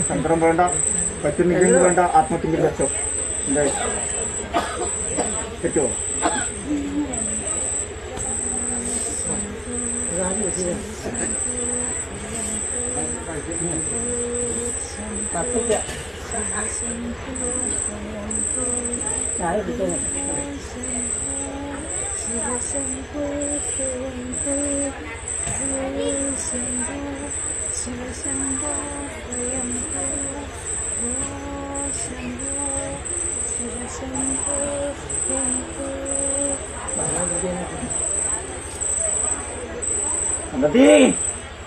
തന്ത്രം വേണ്ട, പറ്റുന്നില്ലെങ്കിൽ വേണ്ട, ആത്മഹത്യയിൽ വെച്ചോ. എന്തായി പറ്റുമോ?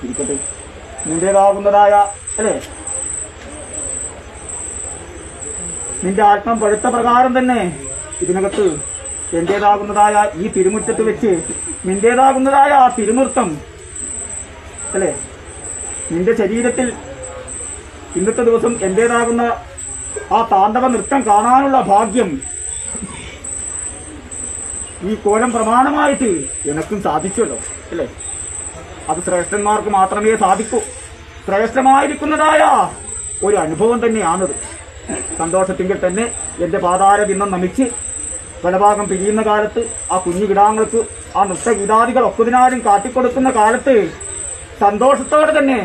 ഇരിക്കട്ടെ, നിന്റേതാകുന്നതായ അല്ലേ, നിന്റെ ആത്മം പഴുത്ത പ്രകാരം തന്നെ ഇതിനകത്ത് എന്റേതാകുന്നതായ ഈ തിരുമുറ്റത്ത് വെച്ച് നിന്റേതാകുന്നതായ ആ തിരുനൃത്തം അല്ലേ, നിന്റെ ശരീരത്തിൽ ഇന്നത്തെ ദിവസം എന്റേതാകുന്ന ആ താണ്ഡവ നൃത്തം കാണാനുള്ള ഭാഗ്യം ഈ കോലം പ്രമാണമായിട്ട് എനക്കും സാധിച്ചുവല്ലോ അല്ലേ. അത് ശ്രേഷ്ഠന്മാർക്ക് മാത്രമേ സാധിക്കൂ. ശ്രേഷ്ഠമായിരിക്കുന്നതായ ഒരു അനുഭവം തന്നെയാണത്. സന്തോഷത്തിങ്കിൽ തന്നെ എന്റെ പാതാര ബിന്ദം നമിച്ച് വലഭാഗം പിരിയുന്ന കാലത്ത് ആ കുഞ്ഞു കിടാങ്ങൾക്ക് ആ നൃത്തഗീതാദികൾ ഒക്കതിനാലും കാട്ടിക്കൊടുക്കുന്ന കാലത്ത് സന്തോഷത്തോടെ തന്നെ